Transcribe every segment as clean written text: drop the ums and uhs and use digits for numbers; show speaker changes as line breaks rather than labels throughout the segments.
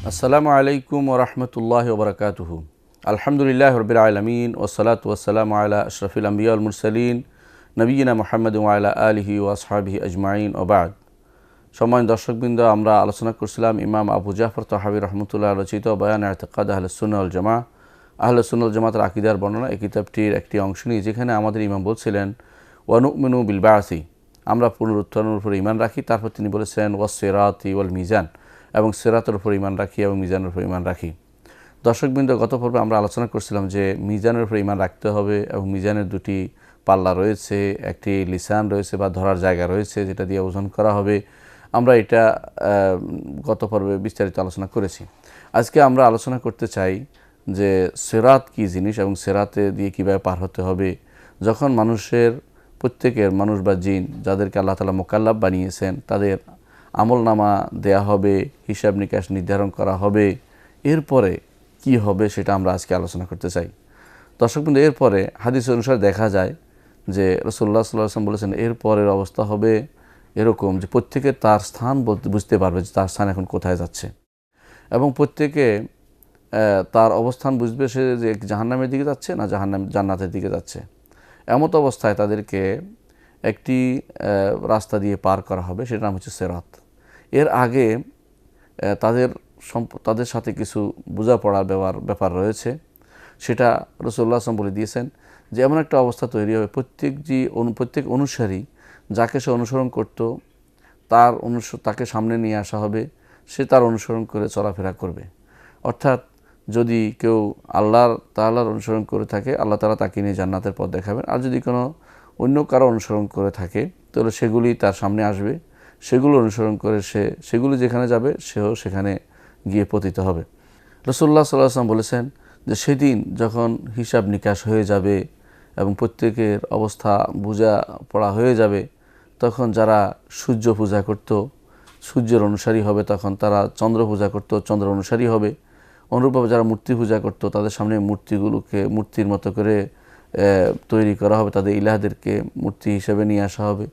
আসসালামু আলাইকুম ওরহমতুল্লাহ ওবরাকাতুহ। আলহামদুলিল্লাহ রবিল আলমিন ওসলাত ওসালাম আলা আশরফিল আম্বিয়া আল মুরসালিন নবীনা মোহাম্মদ আলা আলিহি ওয়াসহাবিহি আজমাইন ওবাদ। সম্মানিত দর্শকবৃন্দ, আমরা আলোচনা করছিলাম ইমাম আবু জাফর তাহাবী রহমতুল্লাহ রচিত বয়ান ইতিকাদ আহলে সুন্নাহ ওয়াল জামাআহ, আহলে সুন্নাহ ওয়াল জামাতের আকীদার বর্ণনা। এই কিতাবটির একটি অংশ নিয়ে যেখানে আমাদের ইমাম বলছিলেন ওয়া নুমিনু বিল বাসি, আমরা পুনরুত্থানের উপর ঈমান রাখি। তারপর তিনি বলেছেন ওয়াস সিরাতি ওয়াল মিজান, এবং সিরাতের উপর ঈমান রাখি এবং মিজানের উপর ঈমান রাখি। দর্শকবৃন্দ, গত পর্বে আমরা আলোচনা করছিলাম যে মিজানের উপর ঈমান রাখতে হবে এবং মিজানের দুটি পাল্লা রয়েছে, একটি লিসান রয়েছে বা ধরার জায়গা রয়েছে যেটা দিয়ে ওজন করা হবে। আমরা এটা গত পর্বে বিস্তারিত আলোচনা করেছি। আজকে আমরা আলোচনা করতে চাই যে সিরাত কী জিনিস এবং সিরাতে দিয়ে কীভাবে পার হতে হবে। যখন প্রত্যেকের মানুষ বা জিন যাদেরকে আল্লাহ তাআলা মুকাল্লাফ বানিয়েছেন তাদের আমল নামা দেয়া হবে, হিসাব নিকাশ নির্ধারণ করা হবে, এরপরে কি হবে সেটা আমরা আজকে আলোচনা করতে চাই। দর্শকবৃন্দ, এরপরে হাদিস অনুসারে দেখা যায় যে রাসূলুল্লাহ সাল্লাল্লাহু আলাইহি ওয়াসাল্লাম বলেছেন এরপরের অবস্থা হবে এরকম যে প্রত্যেকে তার স্থান বুঝতে পারবে যে তার স্থান এখন কোথায় যাচ্ছে, এবং প্রত্যেকে তার অবস্থান বুঝবে সে যে জাহান্নামের দিকে যাচ্ছে না জান্নাতের দিকে যাচ্ছে। এমত অবস্থায় তাদেরকে একটি রাস্তা দিয়ে পার করা হবে, সেটার নাম হচ্ছে সিরাত। এর আগে তাদের সাথে কিছু বোঝাপড়ার ব্যাপার রয়েছে, সেটা রাসূলুল্লাহ সাল্লাল্লাহু আলাইহি ওয়াসাল্লাম বলে দিয়েছেন যে এমন একটা অবস্থা তৈরি হবে প্রত্যেক অনুসারী যাকে সে অনুসরণ করত তাকে সামনে নিয়ে আসা হবে, সে তার অনুসরণ করে চলাফেরা করবে। অর্থাৎ যদি কেউ আল্লাহ তাআলার অনুসরণ করে থাকে, আল্লাহ তাআলা তাকে নিয়ে জান্নাতের পথ দেখাবেন। আর যদি কোনো অন্য কারো অনুসরণ করে থাকে তাহলে সেগুলি তার সামনে আসবে, সেগুলো অনুসরণ করে সেগুলি যেখানে যাবে সেও সেখানে গিয়ে পতিত হবে। রাসূলুল্লাহ সাল্লাল্লাহু আলাইহি ওয়াসাল্লাম বলেছেন যে সেদিন যখন হিসাব নিকাশ হয়ে যাবে এবং প্রত্যেকের অবস্থা বুঝা পড়া হয়ে যাবে, তখন যারা সূর্য পূজা করত সূর্যের অনুসারী হবে, তখন তারা চন্দ্র পূজা করত চন্দ্র অনুসারী হবে। অনুরূপভাবে যারা মূর্তি পূজা করত তাদের সামনে মূর্তিগুলোকে মূর্তির মতো করে তৈরি করা হবে, তাদের ইলাহদেরকে মূর্তি হিসেবে নিয়ে আসা হবে,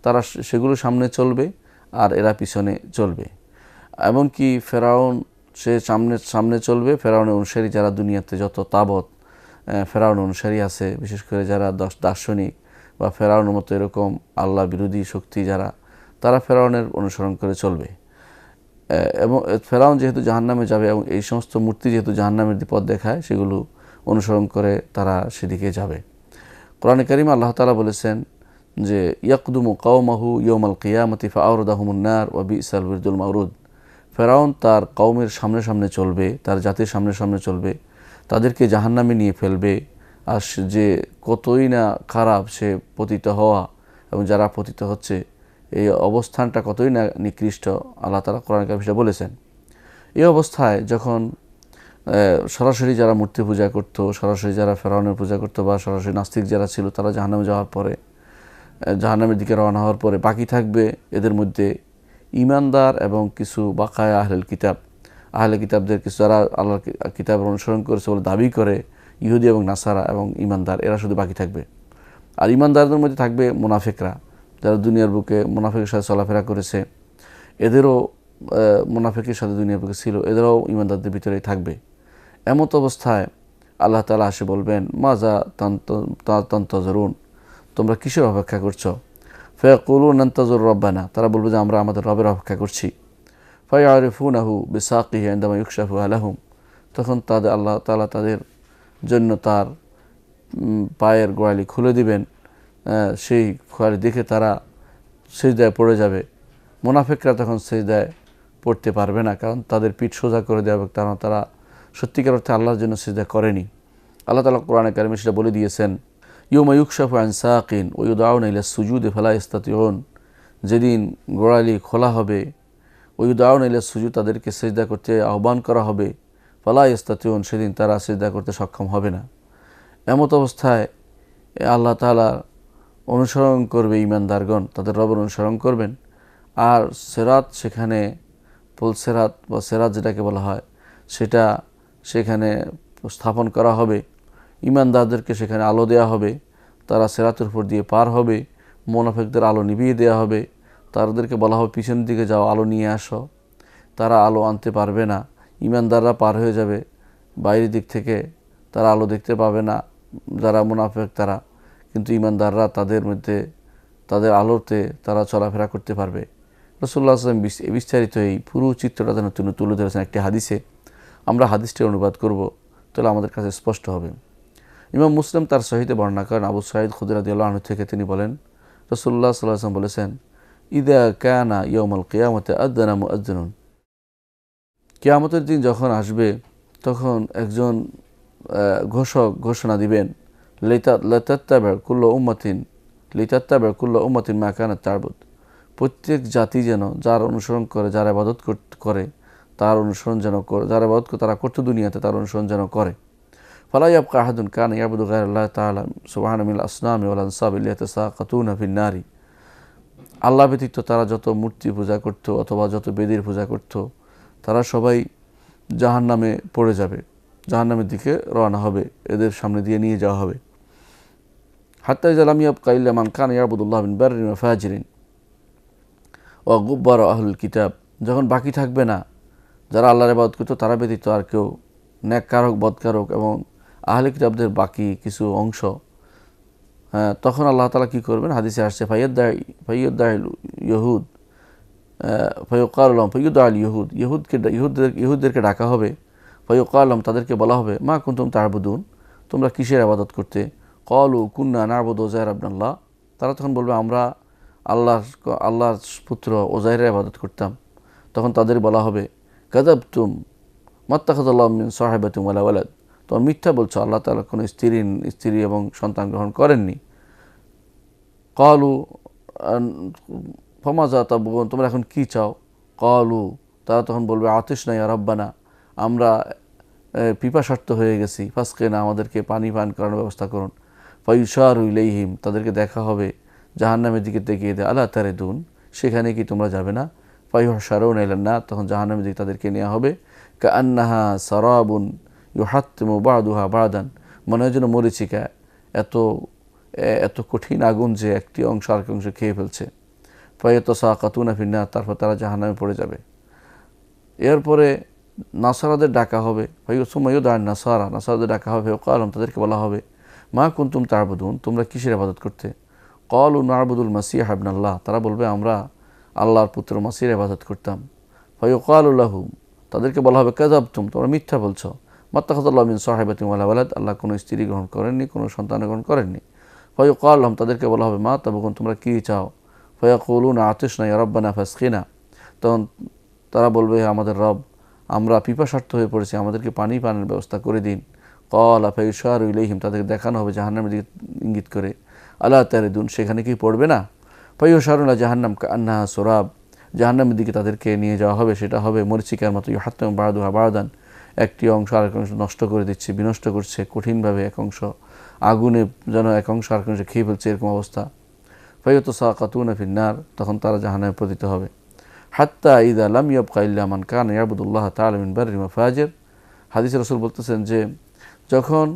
তারা সেগুলো সামনে চলবে আর এরা পিছনে চলবে। এমনকি ফেরাউন সে সামনে চলবে, ফেরাউনের অনুসারী যারা দুনিয়াতে যত ফেরাউন অনুসারী আছে, বিশেষ করে যারা দার্শনিক বা ফেরাউনের মতো এরকম আল্লাহ বিরোধী শক্তি তারা ফেরাউনের অনুসরণ করে চলবে। এবং ফেরাউন যেহেতু জাহান্নামে যাবে এবং এই সমস্ত মূর্তি যেহেতু জাহান্নামের পথ দেখায়, সেগুলো অনুসরণ করে তারা সেদিকে যাবে। কোরআনে কারিমে আল্লাহ তাআলা বলেছেন যে ইয়াকদুমু কওমাহু ইয়াউমাল কিয়ামাতি ফাআওরাদাহুমুন নার ওয়া বিসাল বিরদুল মাওরুদ। ফেরাউন তার কওমের সামনে সামনে চলবে, তার জাতির সামনে সামনে চলবে, তাদেরকে জাহান্নামে নিয়ে ফেলবে। আর যে কতই না খারাপ সে পতিত হওয়া এবং যারা পতিত হচ্ছে এই অবস্থানটা কতই না নিকৃষ্ট, আল্লাহ তাআলা কোরআন কারিমে বলেছেন। এই অবস্থায় যখন সরাসরি যারা মূর্তি পূজা করত, সরাসরি যারা ফেরাউনের পূজা করত বা সরাসরি নাস্তিক যারা ছিল, তারা জাহান্নামের দিকে রওনা হওয়ার পরে বাকি থাকবে এদের মধ্যে ঈমানদার এবং কিছু বাকায়া আহলে কিতাবদের কিছু যারা আল্লাহর কিতাবের অনুসরণ করেছে বলে দাবি করে ইহুদি এবং নাসারা এবং ঈমানদার, এরা শুধু বাকি থাকবে। আর ঈমানদারদের মধ্যে থাকবে মুনাফিকরা, যারা দুনিয়ার বুকে মুনাফিকের সাথে চলাফেরা করেছে, এদেরও মুনাফিকের সাথে দুনিয়ার বুকে ছিল, এদেরও ঈমানদারদের ভিতরেই থাকবে। এমত অবস্থায় আল্লাহ তাআলা এসে বলবেন মাজা তানতাযিরুন, তোমরা কিসের অপেক্ষা করছো? ফায়াকুলুনা নানতাযিরু রাব্বানা, তারা বলবে যে আমরা আমাদের রবের অপেক্ষা করছি। ফায়ারিফুনাহু বিসাকিহি ইনদামা ইউকশাফু আলাহুম, তখন আল্লাহ তাআলা তাদের জন্য তার পায়ের গোড়ালি খুলে দিবেন, সেই গোড়ালি দেখে তারা সিজদায় পড়ে যাবে। মুনাফিকরা তখন সিজদায় পড়তে পারবে না, কারণ তাদের পিঠ সোজা করে দেওয়া হবে, কারণ তারা সত্যিকার অর্থে আল্লাহর জন্য সিজদা করেনি। আল্লাহ তাআলা কোরআনে কারিমে সেটা বলে দিয়েছেন ইয়াউমা ইউকশাফু আন সাকিন ওয়া ইউদআউনা ইলা সুজুদি ফালা ইস্তাতিউন, যেদিন গোড়ালি খোলা হবে, ওয়া ইউদআউনা ইলা সুজুদ, তাদেরকে সিজদা করতে আহ্বান করা হবে, ফালা ইস্তাতিউন, সেদিন তারা সিজদা করতে সক্ষম হবে না। এমত অবস্থায় আল্লাহ তাআলা অনুসরণ করবে ঈমানদারগণ, তাদের রবের অনুসরণ করবেন। আর সেখানে পুলসেরাত বা সেরাত যেটাকে বলা হয় সেটা সেখানে স্থাপন করা হবে। ঈমানদারদেরকে সেখানে আলো দেয়া হবে, তারা সেরাতের উপর দিয়ে পার হবে। মুনাফিকদের আলো নিভিয়ে দেওয়া হবে, তাদেরকে বলা হবে পিছনের দিকে যাও, আলো নিয়ে আসো। তারা আলো আনতে পারবে না। ইমানদাররা পার হয়ে যাবে বাইরের দিক থেকে, তারা আলো দেখতে পাবে না যারা মুনাফিক তারা, কিন্তু ইমানদাররা তাদের মধ্যে তাদের আলোতে তারা চলাফেরা করতে পারবে। রাসূলুল্লাহ সাল্লাল্লাহু আলাইহি ওয়াসাল্লাম বিস্তারিত এই পুরো চিত্রটা যেন তিনি তুলে ধরেছেন একটি হাদিসে। আমরা হাদিসটির অনুবাদ করব, তাহলে আমাদের কাছে স্পষ্ট হবে। ইমাম মুসলিম তার সহিতে বর্ণনা করেন আবু সাঈদ খুদরি রাদিয়াল্লাহু আনহু থেকে, তিনি বলেন রাসূলুল্লাহ সাল্লাল্লাহু আলাইহি ওয়াসাল্লাম বলেছেন, ইদা কানা ইয়াউমুল কিয়ামতি আযানা মুআজ্জিনুন, কিয়ামতের দিন যখন আসবে তখন একজন ঘোষক ঘোষণা দিবেন, লিতাত্তাবি'উ কুল্লু উম্মাতিন মা কানাত তা'বুদ, প্রত্যেক জাতি যেন যার অনুসরণ করে, যার ইবাদত করে তার অনুসরণ যেন করে, যার ইবাদত তারা করতে দুনিয়াতে তার অনুসরণ যেন করে। ফালা ইয়াবকা আহাদুন কানা ইয়াবুদু গায়রাল্লাহি তাআলা সুবহানাহু মিনাল আসনামি ওয়াল আনসাবি লিয়াতাসাকাতুনা ফিন নারি, আল্লাহ ব্যতীত তারা যত মূর্তি পূজা করত অথবা যত বেদির পূজা করত তারা সবাই জাহান্নামে পড়ে যাবে, জাহান্নামের দিকে রওনা হবে, এদের সামনে দিয়ে নিয়ে যাওয়া হবে। হাত্তা ইযা লাম ইয়াবকা ইল্লা মান কানা ইয়াবুদুল্লাহ মিন বাররিন ওয়া ফাজিরিন ওয়া গুব্বার আহলুল কিতাব, যখন বাকি থাকবে না যারা আল্লাহর ইবাদত করত তারা ব্যতীত আর কেউ, নেককারক বদকারক এবং আহলে কিতাবদের বাকি কিছু অংশ, তখন আল্লাহ তাআলা কী করবেন, হাদিসে আসছে ফাইয়াদ্দাইল ইহুদ ফায়ুকাল লাহুম ফায়ুদআল ইহুদ, ইহুদদেরকে ডাকা হবে, ফায়ুকাল লাহুম তাদেরকে বলা হবে, মা কুনতুম তা'বুদুন, তোমরা কিসের ইবাদত করতে? ক্বালু কুন্না না'বুদু উযায়র ইবনাল্লাহ, তারা তখন বলবে আমরা আল্লাহর পুত্র উযায়রের ইবাদত করতাম। তখন তাদের বলা হবে, কাযাবতুম মাত্তাখাযাল্লাহু মিন সাহিবাতিন ওয়ালা ওয়ালাদ, তোমরা মিথ্যা বলছো, আল্লাহ তাআলা কোনো স্ত্রী এবং সন্তান গ্রহণ করেননি। ক্বালু ফামাযা তাবগুন, তোমরা এখন কী চাও? ক্বালু, তারা তখন বলবে আতিশনা ইয়া রাব্বানা, আমরা পিপাসার্ত হয়ে গেছি, ফাসকিনা, আমাদেরকে পানি পান করানোর ব্যবস্থা করুন। ফায়ুশারু ইলাইহিম, তাদেরকে দেখা হবে জাহান্নামের দিকে দেখিয়ে দেয়, আলা তারিদুন, সেখানে কি তোমরা যাবে না? ফায়ুহশারুনা ইলান নার, তখন জাহান্নামের দিকে তাদেরকে নেওয়া হবে, কাআন্নাহা সারাবুন ইউহাত্তিমু বা'দুহা বা'দান, মনে হয় যেন মরিচিকা, এত কঠিন আগুন যে একটি অংশ আরেক অংশ খেয়ে ফেলছে। ফায়াতাসাকাতুনা ফিন নার, তারপর তারা জাহান্নামে পড়ে যাবে। এরপরে নাসারাদের ডাকা হবে, নাসারাদের ডাকা হবে, ক্বালুম, তাদেরকে বলা হবে, মা কুনতুম তা'বুদুন, তোমরা কিসের ইবাদত করতে? ক্বালু না'বুদুল মাসিহ ইবনাল্লাহ, তারা বলবে আমরা আল্লাহর পুত্র মাসিহের ইবাদত করতাম। ফায়ুকালু লাহুম, তাদেরকে বলা হবে, কাযাবতুম, তোমরা মিথ্যা বলছো, মাত্তাখাযাল্লাহু মিন সাহিবাতিন ওয়ালা ওয়ালাদ, আল্লাহ কোনো স্ত্রী গ্রহণ করেননি, কোনো সন্তান গ্রহণ করেননি। ফায়ুকাল লাহুম, তাদেরকে বলা হবে, মা তাবগুন, তোমরা কী চাও? ফায়াকুলুনা আতিশনা ইয়া রাব্বানা ফাসকিনা, তখন তারা বলবে, আমাদের রব, আমরা পিপাসার্থ হয়ে পড়েছি, আমাদেরকে পানি পানের ব্যবস্থা করে দিন। ক্বালা ফায়ুশারু ইলাইহিম, তাদেরকে দেখানো হবে জাহান্নামের দিকে ইঙ্গিত করে, আলা তারিদুন, সেখানে কি পড়বে না? ফায়ুশারুনা জাহান্নাম কাআন্নাহা সুরাব, জাহান্নামের দিকে তাদেরকে নিয়ে যাওয়া হবে, সেটা হবে মরিচিকার মতো, ইউহাত্তিমু বা'দুহা বা'দান, একটি অংশ আরেক অংশ নষ্ট করে দিচ্ছে, বিনষ্ট করছে কঠিনভাবে, এক অংশ আগুনে যেন এক অংশ আরেক অংশ খেয়ে ফেলছে, এরকম অবস্থা। ফায়াতাসাকাতুনা ফিন নার, তখন তারা জাহান্নামে পতিত হবে। হাত্তা ইযা লাম ইয়াবকা ইল্লা মান কানা ইয়াবুদুল্লাহ তাআলা মিন বাররিন ওয়া ফাজির, হাদিসে রাসূল বলতেছেন যে যখন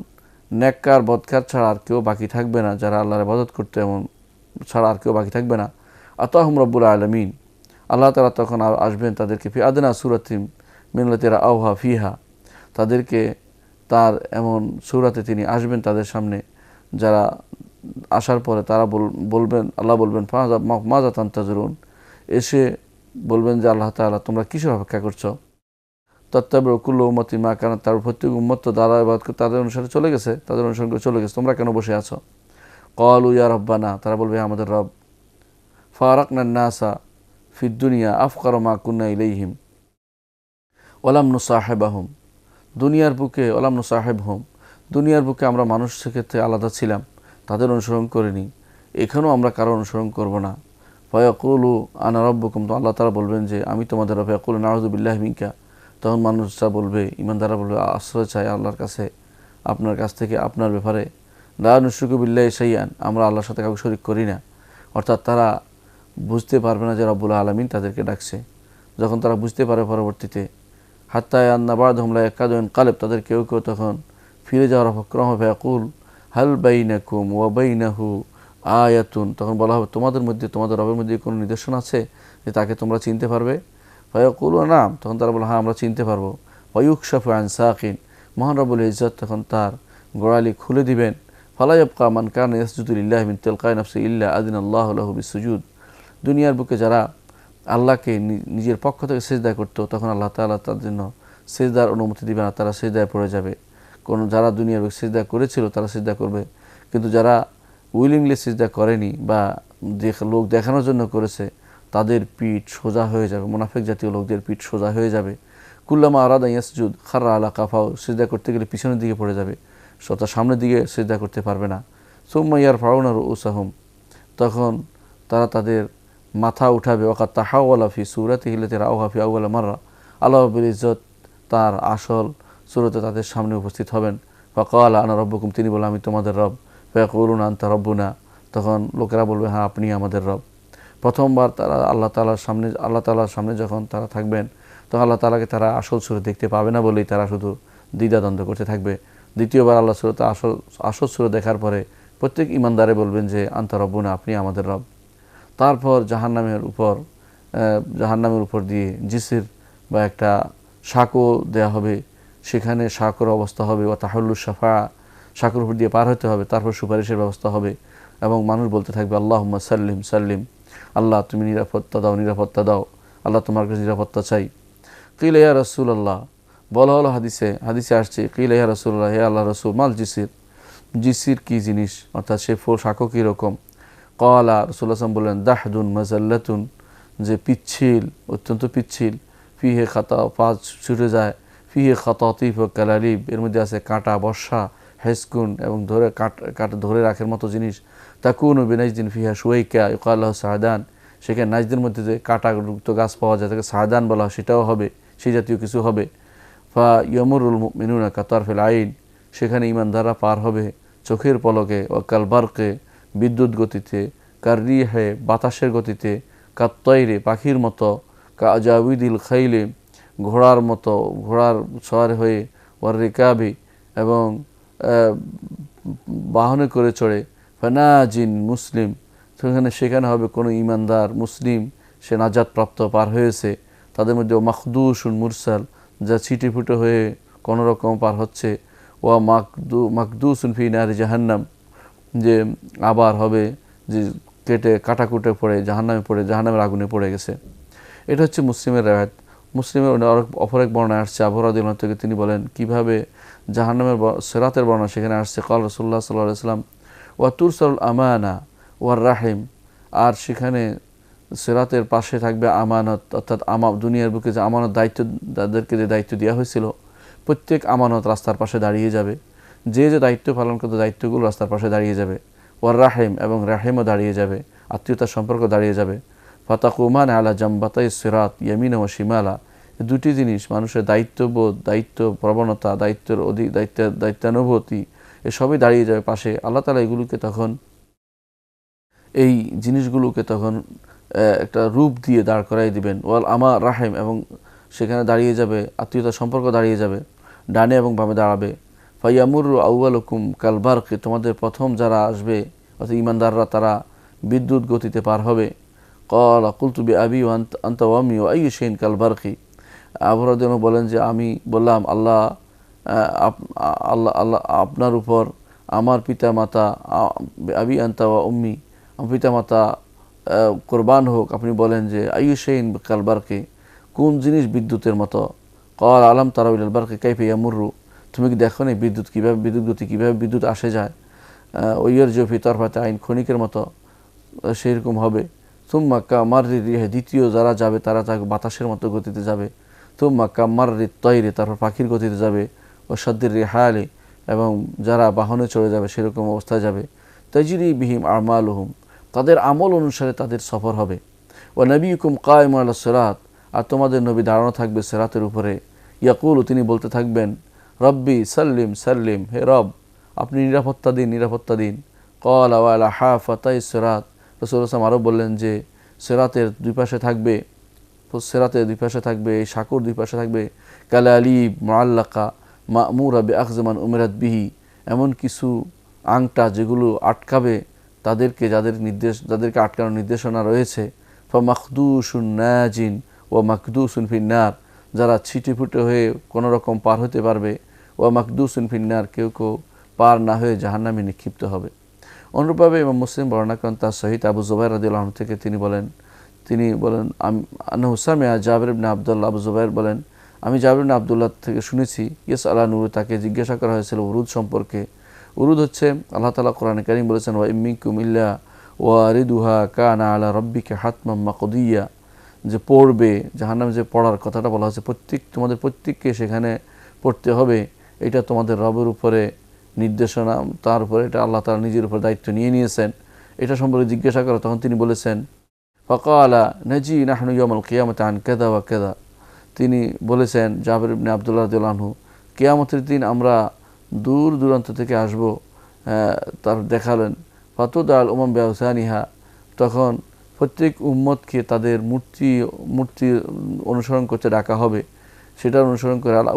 নেককার বদকার ছাড়া আর কেউ বাকি থাকবে না, যারা আল্লাহর ইবাদত করতে এমন ছাড়া আর কেউ বাকি থাকবে না, আতাহুম রাব্বুল আলামিন, আল্লাহ তাআলা তখন আসবেন তাদেরকে ফি আদনা সূরাতিন মিনাল্লাতি রাআউহা ফিহা, তাদেরকে তার এমন সূরাতে তিনি আসবেন তাদের সামনে, যারা আসার পরে তারা বলবেন, আল্লাহ বলবেন মাজা তান্তাজুরুন, এসে বলবেন যে আল্লাহ তাআলা তোমরা কিসের অপেক্ষা করছো? তাত্তাবিউ কুল্লু উম্মাতিন মা কানাত, তার প্রত্যেক উম্মত তো দ্বারা ইবাদত করে তাদের অনুসারে চলে গেছে, তাদের অনুসরণ করে চলে গেছে, তোমরা কেন বসে আছো? ক্বালু ইয়া রাব্বানা, তারা বলবে আমাদের রব, ফারাকনা নাসা ফিদ দুনিয়া আফকারা মা কুন্না ইলাইহিম ওয়ালাম নুসাহিবাহুম, দুনিয়ার বুকে ওয়ালাম নুসাহিবহুম, দুনিয়ার বুকে আমরা মানুষের ক্ষেত্রে আলাদা ছিলাম, তাদের অনুসরণ করিনি, এখানেও আমরা কারো অনুসরণ করব না। ফায়াকুলু আনা রাব্বুকুম, তো আল্লাহ তাআলা বলবেন যে আমি তোমাদের রব। ফায়াকুলু নাউযু বিল্লাহি মিনকা, তখন মানুষরা বলবে, ইমানদাররা বলবে, আশ্রয় চাই আল্লাহর কাছে, আপনার কাছ থেকে, আপনার ব্যাপারে। লা নুশরিকু বিল্লাহি শাইআন, আমরা আল্লাহর সাথে কাউকে শরীক করি না। অর্থাৎ তারা বুঝতে পারবে না যে রব্বুল আলামিন তাদেরকে ডাকছে। যখন তারা বুঝতে পারে পরবর্তীতে, হাত্তা আন্না বা'দহুম লা ইয়াকাদু ইনকালিব, তাদের কেউ কেউ তখন ফিরে যাওয়ার উপক্রম হবে। ফায়াকুল হাল বাইনাকুম ওয়া বাইনাহু আয়াতুন, তখন বলা হবে তোমাদের মধ্যে, তোমাদের রবের মধ্যে কোনো নিদর্শন আছে যে তাকে তোমরা চিনতে পারবে? ফায়াকুলু নাম, তখন তারা বলে হ্যাঁ আমরা চিনতে পারবো। ওয়ুকশাফু আন সাকিন, মহান রব্বুল ইজ্জত তখন তার গোড়ালি খুলে দিবেন। ফালা ইয়াবকা মান কানা ইয়াসজুদু লিল্লাহি মিন তিলকাই নাফসি ইল্লা আযিনাল্লাহু লাহু বিসসুজুদ। দুনিয়ার বুকে যারা আল্লাহকে নিজের পক্ষ থেকে সিজদা করতো, তখন আল্লাহ তাআলা তার জন্য সিজদার অনুমতি দিবে না, তারা সিজদায় পড়ে যাবে। যারা দুনিয়ার বুকে সিজদা করেছিল তারা সিজদা করবে, কিন্তু যারা উইলিংলি সিজদা করেনি বা লোক দেখানোর জন্য করেছে, তাদের পিঠ সোজা হয়ে যাবে। মুনাফিক জাতীয় লোকদের পিঠ সোজা হয়ে যাবে। কুল্লামা আরাদা ইয়াসজুদ খাররা আলা কাফাও, সিজদা করতে গেলে পিছনের দিকে পড়ে যাবে, তার সামনের দিকে সিজদা করতে পারবে না। সুম্মা ইয়ারফাউনা রুউসাহুম, তখন তারা তাদের মাথা উঠাবে। ওয়াকাত তাহাওয়ালা ফি সূরাতিহি আল্লাতী রাআউহা ফি আউয়াল মাররা, আল্লাহ রাব্বুল ইজ্জত তার আসল সূরতে তাদের সামনে উপস্থিত হবেন। ফাকালা আনা রব্বুকুম, তিনি বলেন আমি তোমাদের রব। ফায়াকুলুনা আনতা রব্বুনা, তখন লোকেরা বলবে হ্যাঁ আপনি আমাদের রব। প্রথমবার তারা আল্লাহ তাআলার সামনে যখন তারা থাকবেন, তখন আল্লাহ তাআলাকে তারা আসল সূরত দেখতে পাবে না বলেই তারা শুধু দ্বিধাদ্বন্দ্ব করতে থাকবে। দ্বিতীয়বার আল্লাহ সূরতে আসল সূরত দেখার পরে প্রত্যেক ঈমানদারে বলবেন যে আনতা রব্বুনা, আপনি আমাদের রব। তারপর জাহান্নামের উপর দিয়ে জিসির বা একটা সাঁকো দেয়া হবে, সেখানে সাঁকোর অবস্থা হবে। ও তাহল্লু শাফা, সাঁকোর উপর দিয়ে পার হতে হবে, তারপর সুপারিশের ব্যবস্থা হবে এবং মানুষ বলতে থাকবে আল্লাহুম্মা সাল্লিম সাল্লিম, আল্লাহ তুমি নিরাপত্তা দাও, নিরাপত্তা দাও, আল্লাহ তোমার কাছে নিরাপত্তা চাই। কিলা ইয়া রাসূলুল্লাহ, বলা হলো হাদিসে আসছে, কিলা ইয়া রাসূলুল্লাহ, হে আল্লাহ রাসূল, মাল জিসির, জিসির কি জিনিস, অর্থাৎ সে সাঁকো কীরকম। ক্বালা, রাসূলুল্লাহ সাল্লাল্লাহু আলাইহি ওয়াসাল্লাম বললেন দাহদুন মাযাল্লাতুন, যে পিচ্ছিল, অত্যন্ত পিচ্ছিল। ফিহে খাতা, পাঁচ ছুটে যায়। ফিহে খাতাতিফ ও কালালিব, এর মধ্যে আছে কাঁটা, বর্ষা, হেসকুন এবং কাটা ধরে রাখার মতো জিনিস। তাকুনু বিনাজদিন ফিহা শুয়াইকা ইউকাল লাহু সাহাদান, সেখানে নাজদের মধ্যে যে কাঁটাযুক্ত গাছ পাওয়া যায় তাকে সাহাদান বলা হয়, সেটাও হবে, সেই জাতীয় কিছু হবে। ফা ইয়ামুরুল মুমিনুনা কাতারফিল আইন, সেখানে ঈমানদাররা পার হবে চোখের পলকে। ও কাল বারকে, বিদ্যুৎ গতিতে। কার রিহে, বাতাসের গতিতে। কাত্তাইরে, পাখির মতো। কা আজাবিদিল খাইলে, ঘোড়ার মতো, ঘোড়ার সওয়ার হয়ে। ওয়ার রিকাবি, এবং বাহনে করে চড়ে। ফানাজিন মুসলিম, সেখানে হবে কোনো ঈমানদার মুসলিম, সে নাজাত প্রাপ্ত পার হয়েছে। তাদের মধ্যে ও মাখদুসুন মুরসাল, যা ছিটে ফুটে হয়ে কোনো রকম পার হচ্ছে। ওয়া মাকদুসুন ফি নারি জাহান্নাম, যে আবার হবে যে কাটাকুটে পড়ে জাহান্নামে পড়ে, জাহান্নামের আগুনে পড়ে গেছে। এটা হচ্ছে মুসলিমের রেওয়ায়াত। মুসলিমের অপর এক বর্ণায় আসছে আবু হুরায়রা রাদিয়াল্লাহু থেকে, তিনি বলেন কিভাবে জাহান্নামের সিরাতের বর্ণনা সেখানে আসছে। ক্বাল রাসূলুল্লাহ সাল্লাল্লাহু আলাইহি ওয়াসাল্লাম ওয়া তুরসালুল আমানা ওয়ার রাহিম, আর সেখানে সিরাতের পাশে থাকবে আমানত, অর্থাৎ দুনিয়ার বুকে যে আমানত দায়িত্ব, তাদেরকে যে দায়িত্ব দেওয়া হয়েছিল, প্রত্যেক আমানত রাস্তার পাশে দাঁড়িয়ে যাবে। যে দায়িত্ব পালন করতে, দায়িত্বগুলো রাস্তার পাশে দাঁড়িয়ে যাবে। ওয়ার রাহিম, এবং রাহিমও দাঁড়িয়ে যাবে, আত্মীয়তার সম্পর্ক দাঁড়িয়ে যাবে। ফাতাকুমান আলা জাম্বাতাই সিরাত ইয়ামিনা ওয়া শিমালা, দুটি জিনিস মানুষের দায়িত্ববোধ, দায়িত্ব প্রবণতা, দায়িত্বানুভূতি, এসবই দাঁড়িয়ে যাবে পাশে। আল্লাহ তাআলা এগুলোকে তখন, এই জিনিসগুলোকে তখন একটা রূপ দিয়ে দাঁড় করাই দিবেন। ওয়াল আমার রাহিম, এবং সেখানে দাঁড়িয়ে যাবে, আত্মীয়তার সম্পর্ক দাঁড়িয়ে যাবে, ডানে এবং বামে দাঁড়াবে। ফাইয়ামুরু আউয়ালুকুম কাল বারকি, তোমাদের প্রথম যারা আসবে অর্থাৎ ঈমানদাররা, তারা বিদ্যুৎ গতিতে পার হবে। ক্বালা কুলতু বিআবি ওয়া আনতা ওয়া আম্মি ওয়া আইয়ু শাইইন কাল বারকি, আবু হুরায়রা বলেন যে আমি বললাম আল্লাহ আপনার উপর, আমার পিতা মাতা, আবি আনতা ওয়া উম্মি, আমার পিতা মাতা কোরবান হোক। আপনি বলেন যে আইয়ু শাইইন কাল বারকি, কোন জিনিস বিদ্যুতের মতো। ক্বালা আলাম তারাউ ইলাল বারকি কাইফা ইয়ামুরু, তুমি কি দেখো না বিদ্যুৎ কীভাবে, বিদ্যুৎ গতি কীভাবে বিদ্যুৎ আসে যায়। ওয়ারজু ফি তারফাতি আইন, ক্ষণিকের মতো সেরকম হবে। সুম্মা কামাররি রিহে, দ্বিতীয় যারা যাবে তারা বাতাসের মতো গতিতে যাবে। সুম্মা কামাররি তয়রি, তারপর পাখির গতিতে যাবে। ও সাদ্দির রিহালি, এবং যারা বাহনে চড়ে যাবে সেরকম অবস্থায় যাবে। তাজরি বিহিম আমালুহুম, তাদের আমল অনুসারে তাদের সফর হবে। ও নবীকুম কায়িমুন আলা সিরাত, আর তোমাদের নবী দাঁড়ানো থাকবে সিরাতের উপরে। ইয়াকুলু, তিনি বলতে থাকবেন রব্বি সাল্লিম সাল্লিম, হে রব আপনি নিরাপত্তা দিন, নিরাপত্তা দিন। ক্বালা ওয়া আলা হাফাতাই সিরাত, রাসূলুল্লাহ সাল্লাল্লাহু আলাইহি ওয়াসাল্লাম আরও বললেন যে সিরাতের দুই পাশে থাকবে, এই সাঁকোর দুই পাশে থাকবে কালালিব মুআল্লাকা মা'মুরা বিআখযমান উমিরাত বিহি, এমন কিছু আংটা যেগুলো আটকাবে তাদেরকে, যাদেরকে আটকানোর নির্দেশনা রয়েছে। ফা মাখদুসুন নাজিন ওয়া মাকদুসুন ফিন নার, যারা ছিটেফুটে হয়ে কোনো রকম পার হতে পারবে, ও মাকদুসুন ফিন্নার, কেউ কেউ পার না হয়ে জাহান্নামে নিক্ষিপ্ত হবে। অনুরূপভাবে ইমাম মুসলিম বর্ণনা করেন তার সহিত আবু জুবাইর রাদিয়াল্লাহু আনহু থেকে, তিনি বলেন আন্নাহু সামিআ জাবির ইবনে আব্দুল্লাহ, আবু জুবাইর বলেন আমি জাবির ইবনে আব্দুল্লাহ থেকে শুনেছি, ইয়েস আলা নূর, তাকে জিজ্ঞাসা করা হয়েছিল উরুদ সম্পর্কে। উরুদ হচ্ছে আল্লাহ তাআলা কোরআনে কারীম বলেছেন ওয়া ইমিনকুম ইল্লা ওয়ারিদুহা কানা আলা রাব্বিকা হাতমান মাকদিয়া, যে পড়বে জাহান্নামে, যে পড়ার কথাটা বলা হয়েছে তোমাদের প্রত্যেককে সেখানে পড়তে হবে, এটা তোমাদের রবের উপরে নির্দেশনা, তার উপরে এটা আল্লাহ তাআলা নিজের উপর দায়িত্ব নিয়ে নিয়েছেন। এটা সম্পর্কে জিজ্ঞাসা করা, তখন তিনি বলেছেন ফাকালা নাজি নাহনু ইয়াউমাল কিয়ামাতি আন কাযা ওয়া কাযা, তিনি বলেছেন জাবির ইবনে আব্দুল্লাহ রাদিয়াল্লাহু আনহু, কিয়ামতের দিন আমরা দূর দূরান্ত থেকে আসব। তার দেখালেন ফাতুদ আল উমাম বিআউসানিহা, তখন প্রত্যেক উম্মতকে তাদের মূর্তি অনুসরণ করতে ডাকা হবে, সেটার অনুসরণ করে আল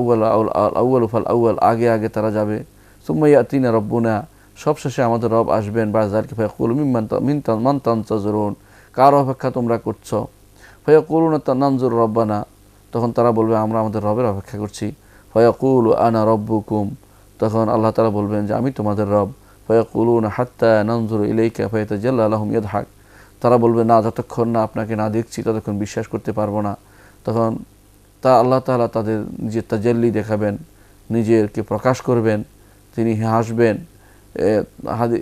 আউয়াল ফাল আউয়াল, আগে আগে তারা যাবে। সুম্মা ইয়াতিনা রব্বুনা, সবশেষে আমাদের রব আসবেন। বাযালিকা ফায়াকুলু মান তানতাযিরুন, কার অপেক্ষা তোমরা করছো? ফায়াকুলুনা নানজুর রব্বানা, তখন তারা বলবে আমরা আমাদের রবের অপেক্ষা করছি। ফায়াকুলু আনা রব্বুকুম, তখন আল্লাহ তাআলা বলবেন যে আমি তোমাদের রব। ফায়াকুলুনা হাত্তা নানজুরু ইলাইকা ফায়াতাজাল্লা লাহুম ইয়াদহাক, তারা বলবে না, যতক্ষণ না আপনাকে না দেখছি ততক্ষণ বিশ্বাস করতে পারবো না। তখন আল্লাহ তাআলা তাদের নিজের তাজাল্লি দেখাবেন, নিজেরকে প্রকাশ করবেন, তিনি হাসবেন।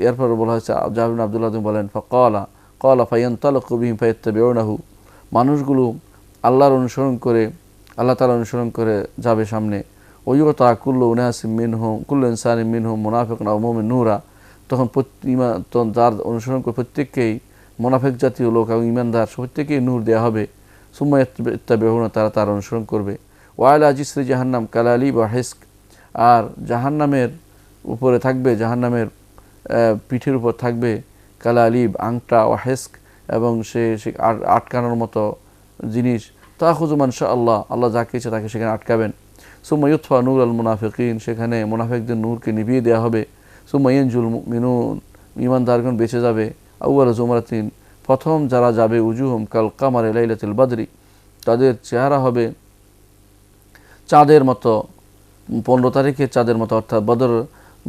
এরপর বলা হয়েছে জাবির ইবনে আব্দুল্লাহ বলেন ক্বালা ফায়ানতালিকু বিহিম ফায়াত্তাবিউনাহু, মানুষগুলো আল্লাহর অনুসরণ করে, আল্লাহ তাআলা অনুসরণ করে যাবে সামনে। ওয়ুতা কুল্লু উনাসিম মিনহুম কুল্লু ইনসানিম মিনহুম মুনাফিকুন আও মুমিন নূরা, তখন যার অনুসরণ করে প্রত্যেককেই মুনাফিক জাতীয় লোক এবং ঈমানদার প্রত্যেককেই নূর দেওয়া হবে। সুম্মা ইয়াত্তাবিউনা, তারা তার অনুসরণ করবে। ওয়া আলা জিসরি জাহান্নাম কালালিব ওয়া হিস্ক, আর জাহান্নামের উপরে থাকবে, জাহান্নামের পিঠের উপর থাকবে কালালিব, আংটা, ও হেস্ক, এবং সে আটকানোর মতো জিনিস। তাখুযু মান শা আল্লাহ, আল্লাহ যাকে ইচ্ছে তাকে সেখানে আটকাবেন। সুম্মা ইউতফা নূর আল মুনাফিকিন, সেখানে মুনাফিকদের নূরকে নিভিয়ে দেওয়া হবে। সুম্মা ইয়ানজুল মুমিনুন, ঈমানদারগণ বেঁচে যাবে। আউয়াল জুমরাতিন, প্রথম যারা যাবে, উজুহুম কাল কামারে লাইলাতুল বদরি, তাদের চেহারা হবে চাঁদের মতো, 15 তারিখে চাঁদের মতো, অর্থাৎ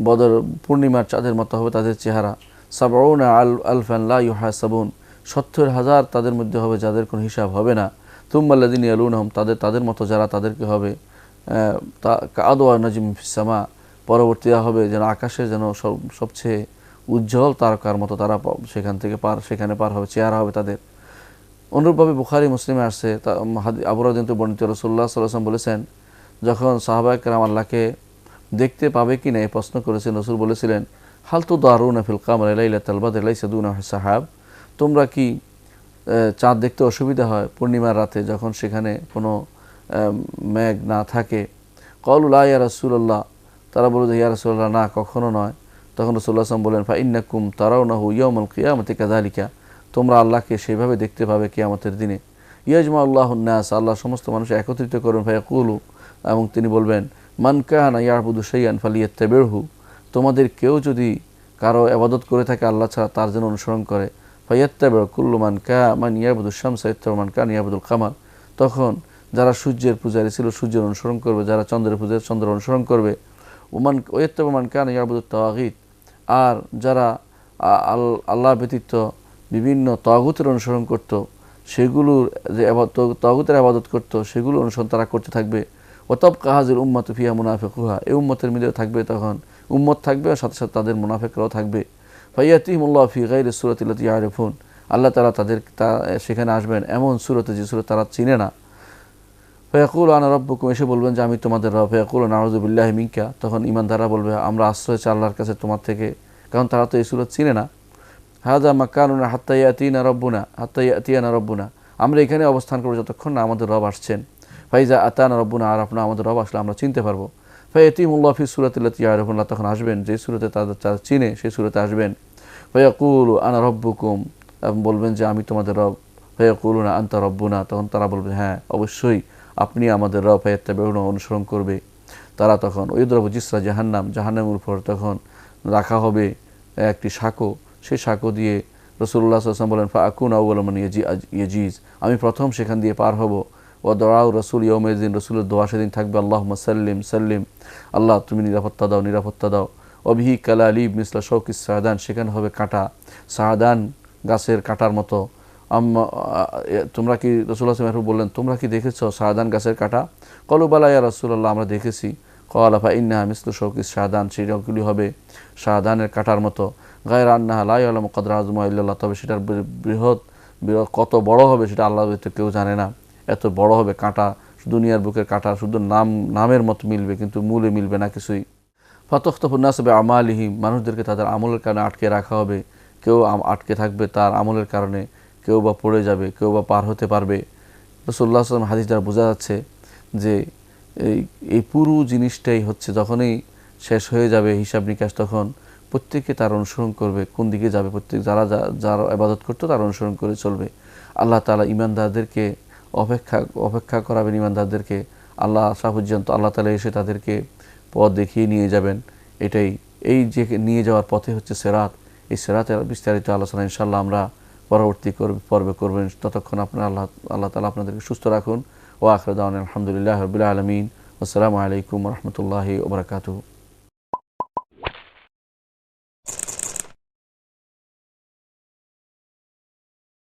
বদর পূর্ণিমার চাঁদের মতো হবে তাদের চেহারা। সাবউনা আলফান লা ইউহাসাবুন, 70,000 তাদের মধ্যে হবে যাদের কোনো হিসাব হবে না। তুম্মাল্লাযিনা ইয়ালুনহুম, তাদের মতো যারা, তাদেরকে হবে কাআদওয়া নাজম ফিস সামা, পরবর্তীরা হবে যেন আকাশে যেন সবচেয়ে উজ্জ্বল তারকার মতো, তারা সেখানে পার হবে, চেহারা হবে তাদের। অনুরূপভাবে বুখারী মুসলিমে আসছে, আবু হুরায়রা বর্ণিত, রাসূলুল্লাহ সাল্লাল্লাহু আলাইহি ওয়াসাল্লাম বলেছেন, যখন সাহাবায়ে কেরাম আল্লাহকে দেখতে পাবে কি না এই প্রশ্ন করেছেন, রাসূল বলেছিলেন হাল তুদারুনা ফিল কামারি লাইলাতুল বদর লাইসা দুনাহু সাহাব, তোমরা কি চাঁদ দেখতে অসুবিধা হয় পূর্ণিমার রাতে যখন সেখানে কোনো মেঘ না থাকে? ক্বালু লা ইয়া রাসূলুল্লাহ, তারা বলল ইয়া রাসূলুল্লাহ, না কখনো নয়। তখন রাসূলুল্লাহ সাল্লাল্লাহু আলাইহি ওয়াসাল্লাম বলেন ফা ইন্নাকুম তারাউনাহু ইয়াউমাল কিয়ামাতি কাযালিকা, তোমরা আল্লাহকে সেভাবে দেখতে পাবে কিয়ামতের দিনে। ইয়াজমা আল্লাহুন নাস, আল্লাহ সমস্ত মানুষ একত্রিত করবেন। ফায়াকুলু, এবং তিনি বলবেন মান কানা ইয়াবুদু শাইআন ফালিয়াত্তাবিহু, তোমাদের কেউ যদি কারো ইবাদত করে থাকে আল্লাহ ছাড়া, তার যেন অনুসরণ করে। ফায়াত্তাবিউ কুল্লু মান ইয়াবুদু শামসা ইয়াত্তাবিউ মান কানা ইয়াবুদুল কামার, তখন যারা সূর্যের পূজারী ছিল সূর্যের অনুসরণ করবে, যারা চন্দ্রের পূজারী চন্দ্রের অনুসরণ করবে। ওয়াত্তাবিউ মান কানা ইয়াবুদুত তাওয়াগীত, আর যারা আল্লাহ ব্যতীত বিভিন্ন তাগুতের অনুসরণ করত, সেগুলোর যে তাগুতের ইবাদত করত, সেগুলো অনুসরণ তারা করতে থাকবে। ওয়াতাবকা হাযিল উম্মাতু ফিহা মুনাফিকুহা, এই উম্মতের মধ্যে থাকবে, তখন উম্মত থাকবে আর সাথে সাথে তাদের মুনাফিকরাও থাকবে। ফায়াতিহিমুল্লাহু ফি গায়রি সূরাতি আল্লাতী ইয়ারিফুন, আল্লাহ তাআলা সেখানে আসবেন এমন সূরতে যে সূরা তারা চিনে না। ফায়াকুলু আনা রাব্বুকুম, এসে বলবেন যে আমি তোমাদের রব। ফায়াকুলু নাউযু বিল্লাহি মিনকা, তখন ঈমানদাররা বলবে আমরা আশ্রয় চাই আল্লাহর কাছে তোমার থেকে, কারণ তারা তো এই সূরা চিনে না। হাযা মাকানুনা হাত্তা ইয়াতিয়ানা রাব্বুনা, আমরা এখানে অবস্থান করব যতক্ষণ না আমাদের রব আসছেন। ফাইজা আতানা রাব্বুনা, আর আমাদের রব আসলে আমরা চিনতে পারবো। ফায়াতিহিমুল্লাহু ফি সূরাতি আল্লাতী ইয়ারিফুন, তখন আসবেন যে সূরাতে তারা চিনে সেই সূরাতে আসবেন। ফায়াকুলু আনা রাব্বুকুম, এবং বলবেন যে আমি তোমাদের রব। ফায়াকুলুনা আনতা রাব্বুনা, তখন তারা বলবে হ্যাঁ অবশ্যই আপনি আমাদের রব। ফায়াত্তাবিউনা, অনুসরণ করবে তারা। তখন ওয়াইদরাবু জিসরা জাহান্নাম, জাহান্নামের উপর তখন রাখা হবে একটি সাঁকো, সেই সাঁকো দিয়ে রাসূলুল্লাহ সাল্লাল্লাহু আলাইহি ওয়াসাল্লাম বলেন ফা আকুনা আউয়ালা মান ইয়াজিজ, আমি প্রথম সেখান দিয়ে পার হব। ও দোয়াউ রসুল ইয়ৌমেদিন, রসুলের দোয়া সেদিন থাকবে আল্লাহুম্মা সাল্লিম সাল্লিম, আল্লাহ তুমি নিরাপত্তা দাও নিরাপত্তা দাও। অবিহি কালালিব মিসলা শৌকিস সাহাদান, সেখানে হবে কাঁটা, সাহাদান গাছের কাঁটার মতো। তোমরা কি, রাসূলুল্লাহ সাল্লাল্লাহু আলাইহি ওয়াসাল্লাম বললেন তোমরা কি দেখেছো সাহাদান গাছের কাঁটা? ক্বালু বালা ইয়া রাসূলুল্লাহ, আমরা দেখেছি। ক্বালা ফা ইন্নাহা মিসলু শৌকিস সাহাদান, সেগুলি হবে সাহাদানের কাঁটার মতো। গায়রা আন্নাহা লা ইয়ালামু কদরা আযমা ইল্লাল্লাহ, তবে সেটার বৃহৎ কত বড় হবে সেটা আল্লাহর ব্যতীত কেউ জানে না। এত বড় হবে কাঁটা, দুনিয়ার বুকের কাঁটা, শুধু নামের মতো মিলবে কিন্তু মূলে মিলবে না কিছুই। ফাতখতাফুন নাস বিআমালিহিম, মানুষদেরকে তাদের আমলের কারণে আটকে রাখা হবে। কেউ আটকে থাকবে তার আমলের কারণে, কেউ বা পড়ে যাবে, কেউ বা পার হতে পারবে। রাসূলুল্লাহ সাল্লাল্লাহু আলাইহি ওয়াসাল্লাম হাদিস দ্বারা বোঝা যাচ্ছে যে এই পুরো জিনিসটাই হচ্ছে যখনই শেষ হয়ে যাবে হিসাব নিকাশ, তখন প্রত্যেকে তার অনুসরণ করবে কোন দিকে যাবে। প্রত্যেক যারা ইবাদত করতো তার অনুসরণ করে চলবে। আল্লাহ তাআলা ঈমানদারদেরকে অপেক্ষা করাবেন, ঈমানদারদেরকে আল্লাহ আসা পর্যন্ত আল্লাহ তাআলা এসে তাদেরকে পথ দেখিয়ে নিয়ে যাবেন। এই যে নিয়ে যাওয়ার পথে হচ্ছে সিরাত। এই সিরাতের বিস্তারিত আলোচনা ইনশাআল্লাহ আমরা পরবর্তী পর্বে করবেন। ততক্ষণ আপনারা আল্লাহ তাআলা আপনাদেরকে সুস্থ রাখুন। ওয়া আখিরু দাওয়ানা আলহামদুলিল্লাহি রাব্বিল আলামিন। আসসালামু আলাইকুম ওয়া রাহমাতুল্লাহি ওয়া বারাকাতুহু।